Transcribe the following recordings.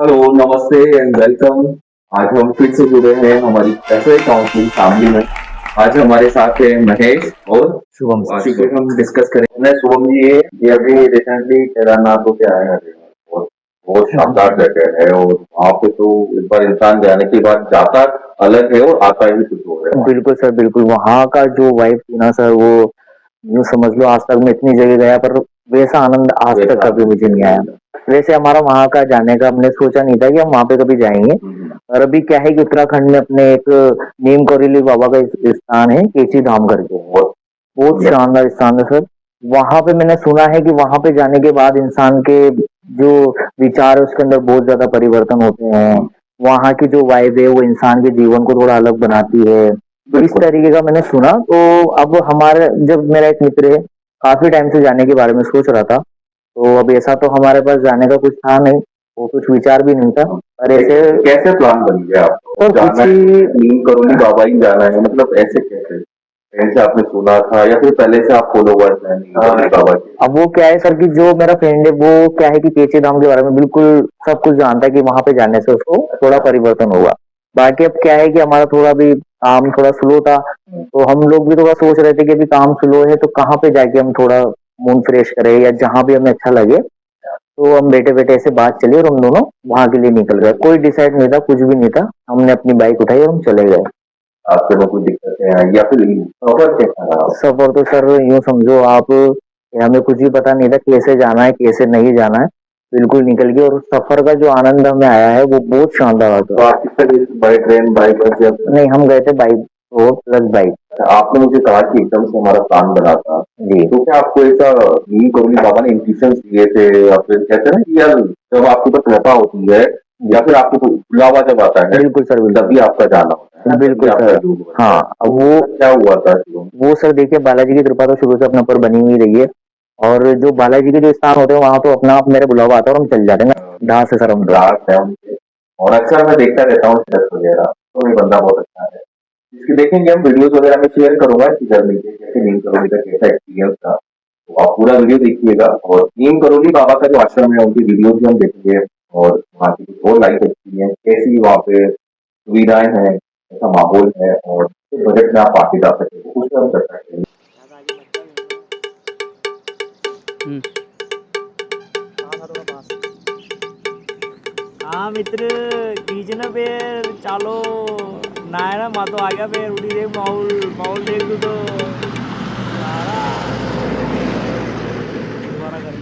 Hello, नमस्ते and welcome. आज हम फिर से जुड़े हैं हमारी कैफे काउंसलिंग फैमिली में। आज हमारे साथ है महेश और शुभम आज शुभम। फिर हम डिस्कस करेंगे। मैं शुभम जी, ये अभी रिसेंटली केदारनाथ होके आए हैं। और बहुत शानदार जगह है और वहाँ पे तो एक बार इंसान जाने के बाद जाता अलग है और आता ही कुछ और है। बिल्कुल सर, बिल्कुल वहाँ का जो वाइब थी ना सर, वो यूँ समझ लो आज तक मैं इतनी जगह गया पर वैसा आनंद आज तक वैसा कभी मुझे नहीं आया। वैसे हमारा वहाँ का जाने का हमने सोचा नहीं था कि हम वहाँ पे कभी जाएंगे। और अभी क्या है कि उत्तराखंड में अपने एक नीम करोली बाबा का स्थान है, केची धाम करके। बहुत बहुत शानदार स्थान है सर। वहाँ पे मैंने सुना है कि वहाँ पे जाने के बाद इंसान के जो विचार है उसके अंदर बहुत ज्यादा परिवर्तन होते हैं। वहाँ की जो वाइब है वो इंसान के जीवन को थोड़ा अलग बनाती है। इस तरीके का मैंने सुना। तो अब हमारे जब मेरा एक मित्र है, काफी टाइम से जाने के बारे में सोच रहा था। तो अब ऐसा तो हमारे पास जाने का कुछ था नहीं, वो कुछ विचार भी नहीं था। और ऐसे कैसे प्लान बन गया आपको? सर जाना कुछ है, ही नीम करोली बाबा ही जाना है, मतलब ऐसे कैसे? कहीं से आपने सुना था या फिर पहले से आप फॉलोवर्स हैं नीम करोली बाबा के? अब वो क्या है सर कि जो मेरा फ्रेंड है वो क्या है कि केचे धाम के बारे में बिल्कुल सब कुछ जानता है कि वहां पे जाने से उसको थोड़ा परिवर्तन होगा। बाकी अब क्या है कि हमारा थोड़ा भी काम थोड़ा स्लो था, तो हम लोग भी थोड़ा सोच रहे थे कि अभी काम स्लो है तो कहाँ पे जाके हम थोड़ा मूड फ्रेश करें या जहाँ भी हमें अच्छा लगे। तो हम बैठे बैठे ऐसे बात चली और हम दोनों वहां के लिए निकल गए। कोई डिसाइड नहीं था, कुछ भी नहीं था, हमने अपनी बाइक उठाई और हम चले गए। आपके में कोई दिक्कतें आई या फिर सफर कैसा रहा? सफर तो सर यूँ समझो आप कि हमें कुछ भी पता नहीं था कैसे जाना है कैसे नहीं जाना है। बिल्कुल निकल गए और सफर का जो आनंद हमें आया है वो बहुत शानदार तो था। आप किस तरह से, बाई ट्रेन, बाई बस या फिर? नहीं, हम गए थे बाइक और प्लस बाइक। आपने मुझे कहा कि एकदम से हमारा प्लान बना था, जी तो क्या आपको ऐसा नीम करोली बाबा ने इंस्ट्रक्शंस दिए थे या फिर कहते हैं ना कि यार जब आपके पास कृपा होती है या फिर आपको कोई बुलावा जब आता है बिल्कुल सर, बिल्कुल तभी आपका जाना होता है, बिल्कुल तभी आपका सर। योग बनता है। हाँ, अब वो क्या हुआ था शुभम? वो सर देखिए बालाजी की कृपा तो शुरू से अपने ऊपर बनी हुई रही है। और जो बालाजी के जो स्थान होते हैं वहां तो अपना आप मेरे बुलावा आता है और हम चल जाते हैं ना, ढास से सर हम तो। रात है उनके और अक्सर मैं देखता रहता हूँ स्टेटस वगैरह, तो ये बंदा बहुत अच्छा है। इसकी देखेंगे हम वीडियोस वगैरह में शेयर करूंगा कि जर्नी के कैसे नीम करोली का कैसा एक्सपीरियंस था। तो आप पूरा वीडियो देखिएगा और नीम करोली बाबा का जो आश्रम है उनकी वीडियोस भी हम देखेंगे और वहाँ की कुछ और लाइफ एक्सपीरियंस कैसी वहाँ पे सुविधाएं हैं, कैसा माहौल है और बजट में आप आके जा सकते हो, उस पर हम चर्चा करेंगे। हाँ मित्र, खींचना पेड़ चालो ना है ना मैं तो आ गया पेड़ उठी देख माहौल माहौल देख तू तो दोबारा कर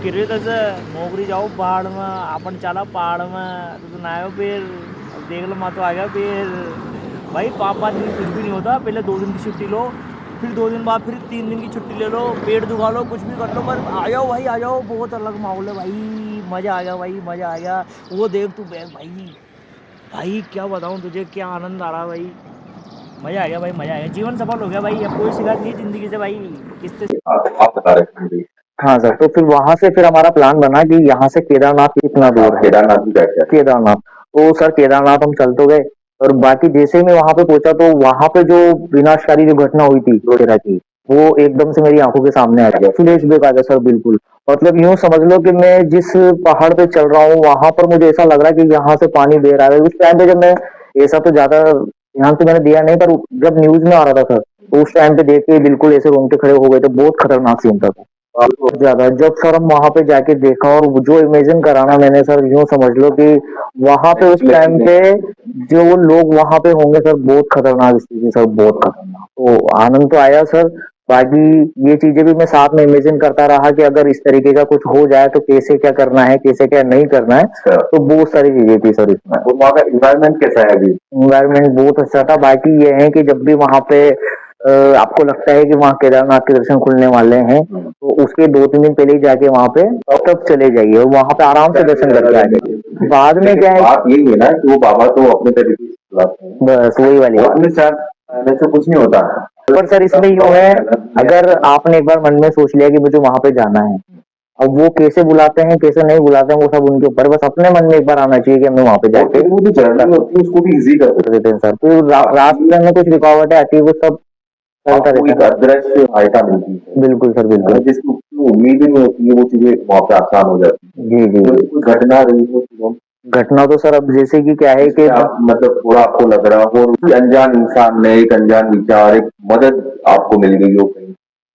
किरे तसं मोगरी जाऊ पहाड़ में आपण चला पहाड़ में तो ना आयो पेड़ अब देख लो मैं तो आ गया पेड़ भाई 5-5 दिन कुछ भी नहीं होता। पहले 2 दिन की छुट्टी लो, फिर 2 दिन बाद फिर 3 दिन की छुट्टी ले लो, पेट दुखा लो, कुछ भी कर लो पर आ जाओ भाई आ जाओ। बहुत अलग माहौल है भाई, मज़ा आ गया भाई, मज़ा आ गया। वो देख तू बैग भाई, भाई क्या बताऊँ तुझे, क्या आनंद आ रहा भाई, मज़ा आ गया भाई, मज़ा आ गया। जीवन सफल हो गया भाई, अब कोई शिकायत नहीं ज़िंदगी से भाई। किससे आप बता रहे थे हाँ सर, तो फिर वहां से फिर हमारा प्लान बना कि यहाँ से केदारनाथ कितना दूर है। केदारनाथ भी जाके केदारनाथ, तो सर केदारनाथ हम चल तो गए। और बाकी जैसे ही मैं वहां पे पहुंचा तो वहां पे जो विनाशकारी जो घटना हुई थी वगैरह की, वो एकदम से मेरी आंखों के सामने आ गया, फ्लैशबैक आ गया सर। बिल्कुल मतलब यूं समझ लो कि मैं जिस पहाड़ पे चल रहा हूँ वहां पर मुझे ऐसा लग रहा है कि यहाँ से पानी बह रहा है। उस टाइम पे जब मैं ऐसा तो ज्यादा ध्यान तो मैंने दिया नहीं, पर जब न्यूज में आ रहा था सर तो उस टाइम पे देख के बिल्कुल ऐसे रोंगटे खड़े हो गए थे। बहुत खतरनाक सीन था। बहुत ज्यादा जब सर हम वहां पे जाके देखा और जो इमेजिन कराना मैंने सर, यूं समझ लो कि वहां पे उस टाइम पे जो लोग वहां पे होंगे सर, बहुत खतरनाक स्थिति सर, बहुत खतरनाक। तो आनंद तो आया सर। बाकी ये चीजें भी मैं साथ में इमेजिन करता रहा कि अगर इस तरीके का कुछ हो जाए तो कैसे क्या करना है, कैसे क्या नहीं करना है। तो बहुत सारी चीजें थी सर इसमें। तो वहाँ का इन्वायरमेंट कैसा है अभी? इन्वायरमेंट बहुत अच्छा था। बाकी ये है कि जब भी वहां पे आपको लगता है कि वहाँ केदारनाथ के दर्शन खुलने वाले हैं तो उसके 2-3 दिन पहले ही जाके वहां पे तब चले जाइए और वहां पे आराम से दर्शन करके आ जाइए। बाद में क्या है, बात यही है ना कि वो बाबा तो अपने तरीके से बुलाते हैं, बस वही वाली वो बात। अपने साथ ऐसे कुछ नहीं होता। पर सर इसमें यूँ है, अगर आपने एक बार मन में सोच लिया कि मुझे वहां पे जाना है, अब वो कैसे बुलाते हैं कैसे नहीं बुलाते हैं वो सब उनके ऊपर, बस अपने मन में एक बार आना चाहिए कि हमें वहां पे जाके वो जो जर्नी होती है उसको भी इजी कर देते हैं सर। फिर रास्ते में कुछ रुकावटें आती है वो सब चलता आपको एक रहता है। अदृश्य सहायता मिलती है, बिल्कुल सर, बिल्कुल। जिसकी उम्मीद ही नहीं होती है, वो चीजें वहाँ पे आसान हो जाती जी जी है। जी। जब कोई घटना रही हो घटना तो सर अब जैसे कि क्या है कि आप मतलब थोड़ा आपको लग रहा हो और किसी अनजान इंसान ने एक अनजान विचार एक मदद आपको मिल गई हो कहीं,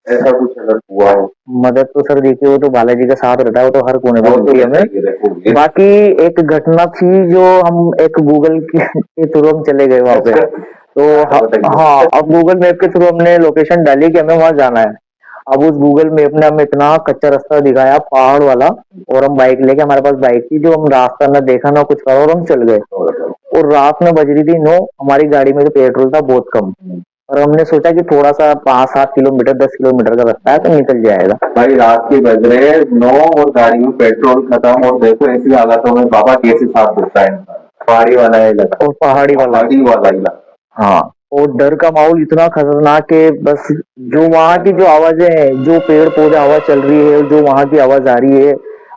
ऐसा कुछ अगर हुआ हो मदद तो सर देखिए वो तो बालाजी का साथ रहता है, वो तो हर कोने में वो तो मिलती है हमें। बताइए देखोगे। बाकी एक घटना थी जो हम एक गूगल के थ्रू हम चले गए वहां पे, तो बताइए। हाँ अब गूगल मैप के थ्रू हमने लोकेशन डाली कि हमें वहां जाना है। अब उस गूगल मैप ने हमें इतना कच्चा रास्ता दिखाया पहाड़ वाला, और हम बाइक लेके, हमारे पास बाइक थी, जो हम रास्ता ना देखा ना कुछ करा और हम चल गए। और रात में बज रही थी 9, हमारी गाड़ी में जो पेट्रोल था बहुत कम, और हमने सोचा कि थोड़ा सा 5-7 किलोमीटर 10 किलोमीटर का रास्ता है तो निकल जाएगा। भाई रात के बज रहे हैं 9 और गाड़ी में पेट्रोल खत्म और देखो ऐसी हालतों में बाबा कैसे साथ देता है इंसान। पहाड़ी वाला इलाका और पहाड़ी वाला, पहाड़ी वाला इलाका हाँ, और डर का माहौल इतना खतरनाक है। बस जो वहां की जो आवाजें हैं, जो पेड़ पौधे आवाज चल रही है, जो वहां की आवाज आ रही है,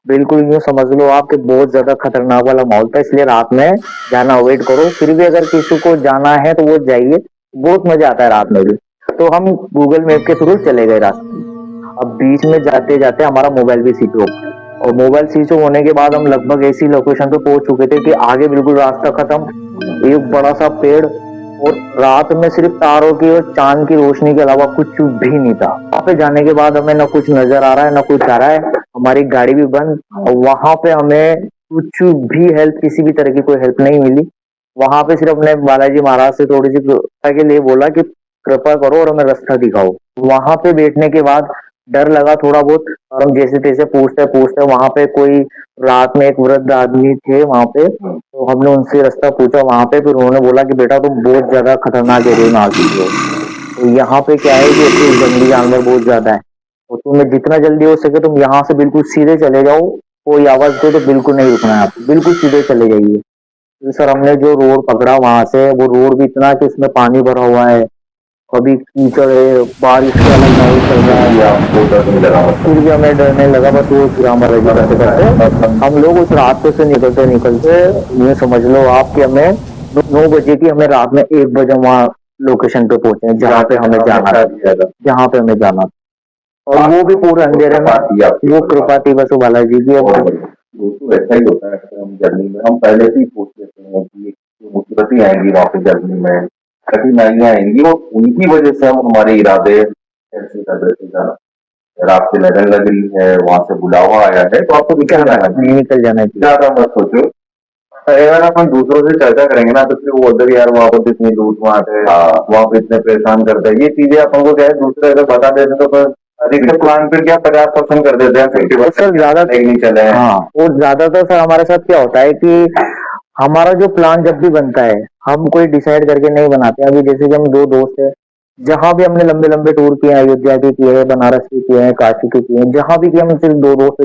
बिल्कुल यूं समझ लो आप कि बहुत ज्यादा खतरनाक वाला माहौल था। इसलिए रात में जाना अवॉइड करो। फिर भी अगर किसी को जाना है तो वो जाइए, बहुत मजा आता है रात में भी। तो हम गूगल मैप के थ्रू चले गए रास्ते में। अब बीच में जाते जाते हमारा मोबाइल भी स्विच ऑफ, और मोबाइल स्विच ऑफ होने के बाद हम लगभग ऐसी लोकेशन पे पहुंच चुके थे कि आगे बिल्कुल रास्ता खत्म, एक बड़ा सा पेड़, और रात में सिर्फ तारों की और चांद की रोशनी के अलावा कुछ भी नहीं था। वहां पे जाने के बाद हमें ना कुछ नजर आ रहा है ना कुछ आ रहा है, हमारी गाड़ी भी बंद, और वहां पे हमें कुछ भी हेल्प, किसी भी तरह की कोई हेल्प नहीं मिली। वहां पे सिर्फ अपने बालाजी महाराज से थोड़ी सी कृपा के लिए बोला कि कृपा करो और हमें रास्ता दिखाओ। वहां पे बैठने के बाद डर लगा थोड़ा बहुत, और हम जैसे तैसे पूछते पूछते वहां पे कोई, रात में एक वृद्ध आदमी थे वहां पे, तो हमने उनसे रास्ता पूछा वहां पे। फिर उन्होंने बोला कि बेटा तुम बहुत ज्यादा खतरनाक एरिया में आ चुके हो, तो यहाँ पे क्या है कि एक तो जंगली जानवर बहुत ज्यादा है, तो तुम्हें जितना जल्दी हो सके तुम यहाँ से बिल्कुल सीधे चले जाओ। कोई आवाज दे तो बिल्कुल नहीं रुकना है आपको, बिल्कुल सीधे चले जाइए। तो सर हमने जो रोड पकड़ा वहां से, वो रोड भी इतना कि उसमें पानी भरा हुआ है, कभी कीचड़ है, बारिश का अलग माहौल चल रहा ये है। आपको डर नहीं लगा फिर भी हमें डरने लगा, बस वो ग्रामर रेडी करते करते हम लोग उस रास्ते से निकलते निकलते, ये समझ लो आप कि हमें 9 बजे की, हमें रात में 1 बजे वहाँ लोकेशन पे पहुंचे जहाँ पे हमें जाना था, जहाँ पे हमें जाना था। और वो भी पूरे अंधेरे में, वो कृपा थी बस वो बालाजी की। अब दोस्तों ऐसा ही होता है अक्सर हम जर्नी में हम पहले से ही सोच लेते हैं कि ये मुसीबतें आएंगी वहाँ पे जर्नी में, कठिनाइयां आएंगी और उनकी वजह से हम हमारे इरादे कैंसिल कर देते हैं जाना। अगर आपकी लगन लग रही है वहां से बुलावा आया है तो आपको निकल जाना चाहिए, निकल जाना चाहिए। ज्यादा मत सोचो। अगर अपन दूसरों से चर्चा करेंगे ना तो फिर वो बोलते यार वहां पर इतनी लूट वहां है, वहां पे इतने परेशान करते हैं, ये चीजें अपन को क्या है दूसरे अगर बता देते तो फिर अधिकतर प्लान फिर क्या 50% कर देते हैं, 50% सर ज्यादा नहीं चले हैं। हाँ, और ज्यादातर सर हमारे साथ क्या होता है कि हमारा जो प्लान जब भी बनता है, हम कोई डिसाइड करके नहीं बनाते। अभी जैसे कि हम 2 दोस्त हैं, जहां भी हमने लंबे लंबे टूर किए हैं, अयोध्या के किए हैं, बनारस के किए हैं, काशी के किए हैं, जहां भी किए हम सिर्फ 2 दोस्त